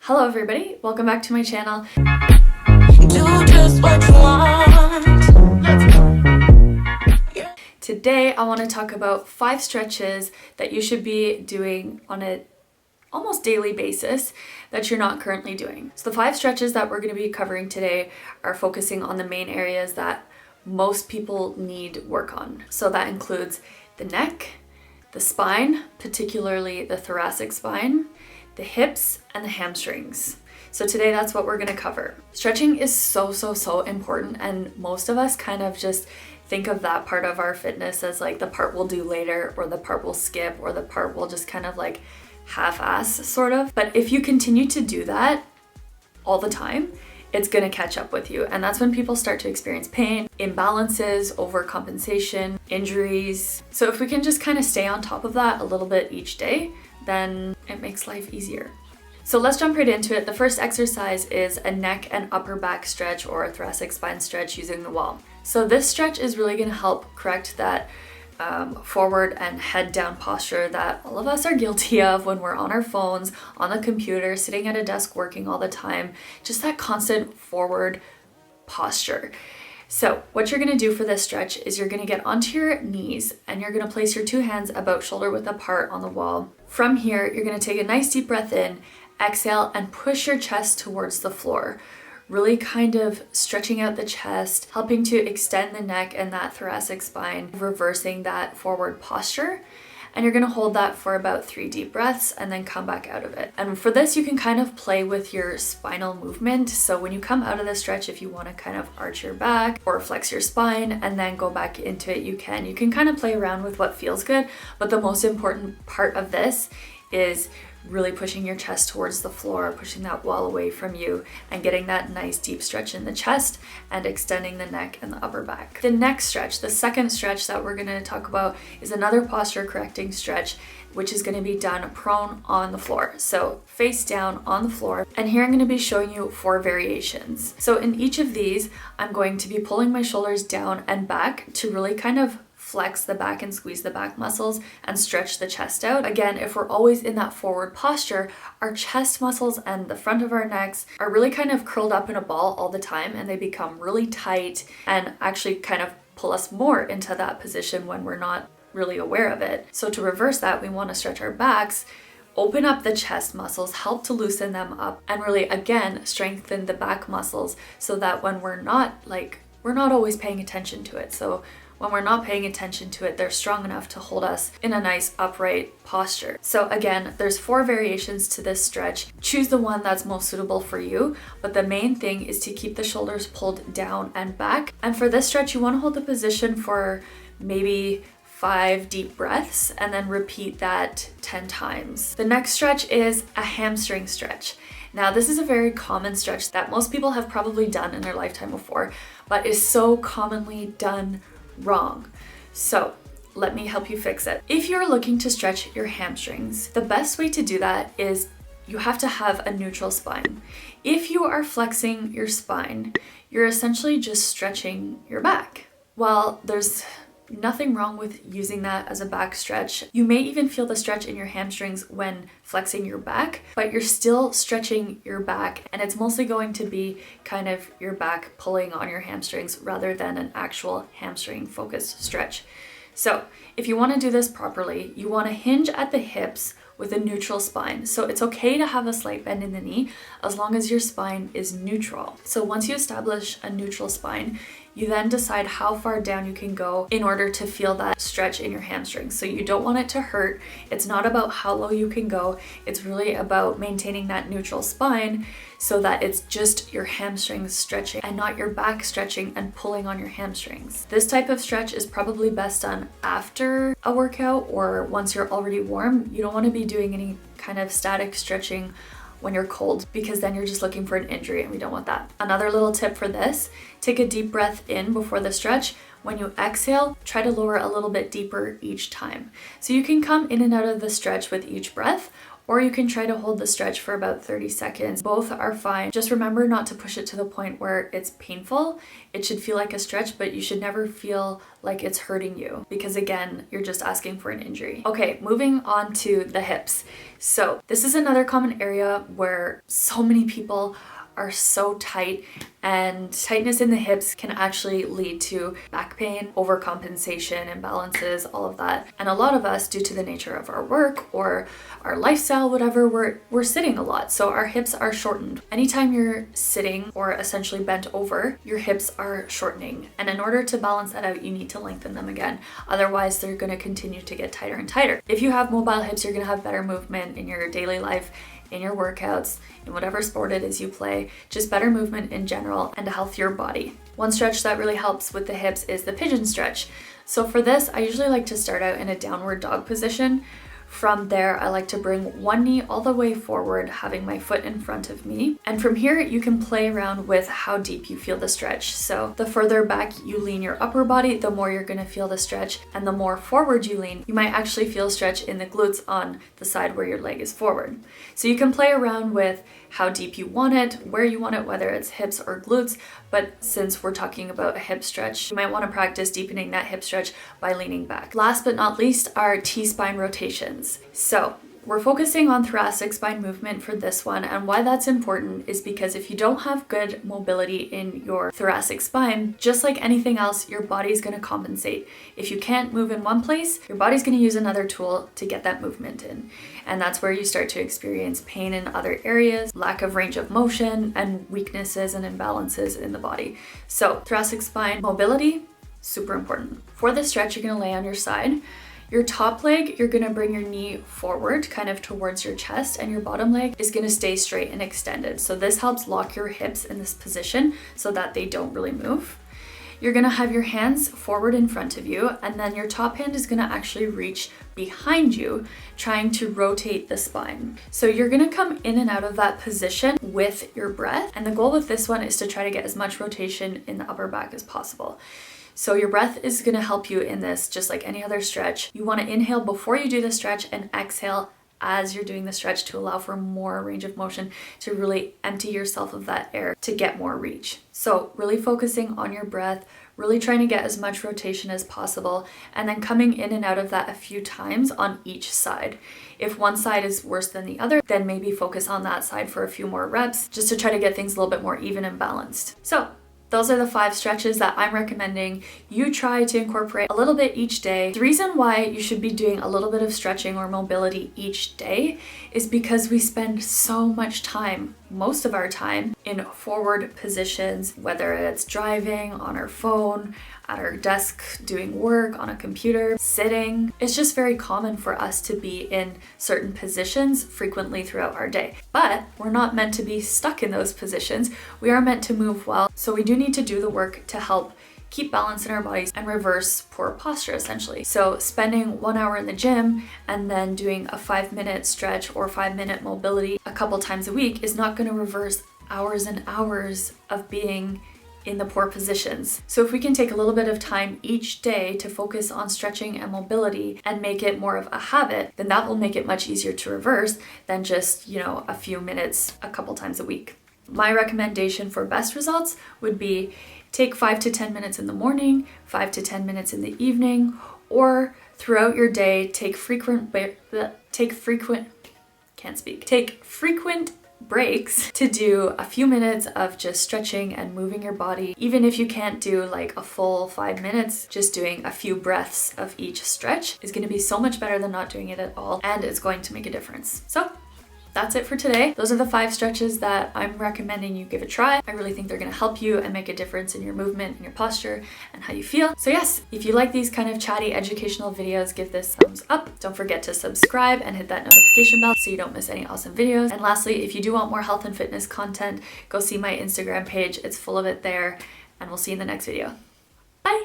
Hello everybody, welcome back to my channel. Do just what you want. Today I want to talk about 5 stretches that you should be doing on a almost daily basis that you're not currently doing. So the 5 stretches that we're going to be covering today are focusing on the main areas that most people need work on. So that includes the neck, the spine, particularly the thoracic spine, the hips, and the hamstrings. So today that's what we're going to cover. Stretching is so important, and most of us kind of just think of that part of our fitness as like the part we'll do later, or the part we'll skip, or the part we'll just kind of like half-ass sort of. But if you continue to do that all the time, it's gonna catch up with you. And that's when people start to experience pain, imbalances, overcompensation, injuries. So if we can just kind of stay on top of that a little bit each day, then it makes life easier. So let's jump right into it. The first exercise is a neck and upper back stretch, or a thoracic spine stretch using the wall. So this stretch is really gonna help correct that forward and head down posture that all of us are guilty of when we're on our phones, on the computer, sitting at a desk working all the time, just that constant forward posture. So what you're gonna do for this stretch is you're gonna get onto your knees and you're gonna place your 2 hands about shoulder width apart on the wall. From here, you're gonna take a nice deep breath in, exhale, and push your chest towards the floor. Really kind of stretching out the chest, helping to extend the neck and that thoracic spine, reversing that forward posture. And you're gonna hold that for about 3 deep breaths and then come back out of it. And for this, you can kind of play with your spinal movement. So when you come out of the stretch, if you wanna kind of arch your back or flex your spine and then go back into it, you can. You can kind of play around with what feels good. But the most important part of this is really pushing your chest towards the floor, pushing that wall away from you, and getting that nice deep stretch in the chest and extending the neck and the upper back. The next stretch, the second stretch that we're gonna talk about, is another posture correcting stretch, which is gonna be done prone on the floor. So face down on the floor. And here I'm gonna be showing you 4 variations. So in each of these, I'm going to be pulling my shoulders down and back to really kind of flex the back and squeeze the back muscles and stretch the chest out. Again, if we're always in that forward posture, our chest muscles and the front of our necks are really kind of curled up in a ball all the time, and they become really tight and actually kind of pull us more into that position when we're not really aware of it. So to reverse that, we want to stretch our backs, open up the chest muscles, help to loosen them up, and really again strengthen the back muscles so that when we're not always paying attention to it. So when we're not paying attention to it, they're strong enough to hold us in a nice upright posture. So again, there's 4 variations to this stretch. Choose the one that's most suitable for you, but the main thing is to keep the shoulders pulled down and back. And for this stretch, you want to hold the position for maybe 5 deep breaths and then repeat that 10 times. The next stretch is a hamstring stretch. Now, this is a very common stretch that most people have probably done in their lifetime before, but is so commonly done wrong. So let me help you fix it. If you're looking to stretch your hamstrings, the best way to do that is you have to have a neutral spine. If you are flexing your spine, you're essentially just stretching your back. While there's nothing wrong with using that as a back stretch, you may even feel the stretch in your hamstrings when flexing your back, but you're still stretching your back, and it's mostly going to be kind of your back pulling on your hamstrings rather than an actual hamstring focused stretch. So if you want to do this properly, you want to hinge at the hips with a neutral spine. So it's okay to have a slight bend in the knee as long as your spine is neutral. So once you establish a neutral spine, you then decide how far down you can go in order to feel that stretch in your hamstrings. So you don't want it to hurt. It's not about how low you can go. It's really about maintaining that neutral spine so that it's just your hamstrings stretching and not your back stretching and pulling on your hamstrings. This type of stretch is probably best done after a workout or once you're already warm. You don't want to be doing any kind of static stretching when you're cold, because then you're just looking for an injury, and we don't want that. Another little tip for this, take a deep breath in before the stretch. When you exhale, try to lower a little bit deeper each time. So you can come in and out of the stretch with each breath, or you can try to hold the stretch for about 30 seconds. Both are fine. Just remember not to push it to the point where it's painful. It should feel like a stretch, but you should never feel like it's hurting you, because again, you're just asking for an injury. Okay, moving on to the hips. So this is another common area where so many people are so tight, and tightness in the hips can actually lead to back pain, overcompensation, imbalances, all of that. And a lot of us, due to the nature of our work or our lifestyle, whatever, we're sitting a lot, so our hips are shortened. Anytime you're sitting or essentially bent over, your hips are shortening, and in order to balance that out, you need to lengthen them again. Otherwise, they're going to continue to get tighter and tighter. If you have mobile hips, you're going to have better movement in your daily life, in your workouts, in whatever sport it is you play, just better movement in general and a healthier body. One stretch that really helps with the hips is the pigeon stretch. So for this, I usually like to start out in a downward dog position. From there, I like to bring one knee all the way forward, having my foot in front of me. And from here, you can play around with how deep you feel the stretch. So the further back you lean your upper body, the more you're gonna feel the stretch. And the more forward you lean, you might actually feel stretch in the glutes on the side where your leg is forward. So you can play around with how deep you want it, where you want it, whether it's hips or glutes. But since we're talking about a hip stretch, you might want to practice deepening that hip stretch by leaning back. Last but not least are T-spine rotations. So we're focusing on thoracic spine movement for this one, and why that's important is because if you don't have good mobility in your thoracic spine, just like anything else, your body's going to compensate. If you can't move in one place, your body's going to use another tool to get that movement in. And that's where you start to experience pain in other areas, lack of range of motion, and weaknesses and imbalances in the body. So thoracic spine mobility, super important. For this stretch, you're going to lay on your side. Your top leg, you're gonna bring your knee forward, kind of towards your chest, and your bottom leg is gonna stay straight and extended. So this helps lock your hips in this position so that they don't really move. You're gonna have your hands forward in front of you, and then your top hand is gonna actually reach behind you, trying to rotate the spine. So you're gonna come in and out of that position with your breath, and the goal with this one is to try to get as much rotation in the upper back as possible. So your breath is gonna help you in this, just like any other stretch. You wanna inhale before you do the stretch and exhale as you're doing the stretch to allow for more range of motion, to really empty yourself of that air to get more reach. So really focusing on your breath, really trying to get as much rotation as possible, and then coming in and out of that a few times on each side. If one side is worse than the other, then maybe focus on that side for a few more reps, just to try to get things a little bit more even and balanced. So those are the 5 stretches that I'm recommending you try to incorporate a little bit each day. The reason why you should be doing a little bit of stretching or mobility each day is because we spend so much time, most of our time, in forward positions, whether it's driving, on our phone, at our desk, doing work, on a computer, sitting. It's just very common for us to be in certain positions frequently throughout our day. But we're not meant to be stuck in those positions. We are meant to move well. So we do need to do the work to help keep balance in our bodies and reverse poor posture, essentially. So spending 1 hour in the gym and then doing a 5-minute stretch or 5-minute mobility a couple times a week is not going to reverse hours and hours of being in the poor positions. So if we can take a little bit of time each day to focus on stretching and mobility and make it more of a habit, then that will make it much easier to reverse than just, a few minutes a couple times a week. My recommendation for best results would be take 5 to 10 minutes in the morning, 5 to 10 minutes in the evening, or throughout your day, take frequent breaks to do a few minutes of just stretching and moving your body. Even if you can't do like a full 5 minutes, just doing a few breaths of each stretch is going to be so much better than not doing it at all, and it's going to make a difference. So that's it for today. Those are the 5 stretches that I'm recommending you give a try. I really think they're going to help you and make a difference in your movement and your posture and how you feel. So yes, if you like these kind of chatty educational videos, give this thumbs up. Don't forget to subscribe and hit that notification bell so you don't miss any awesome videos. And lastly, if you do want more health and fitness content, go see my Instagram page. It's full of it there, and we'll see you in the next video. Bye!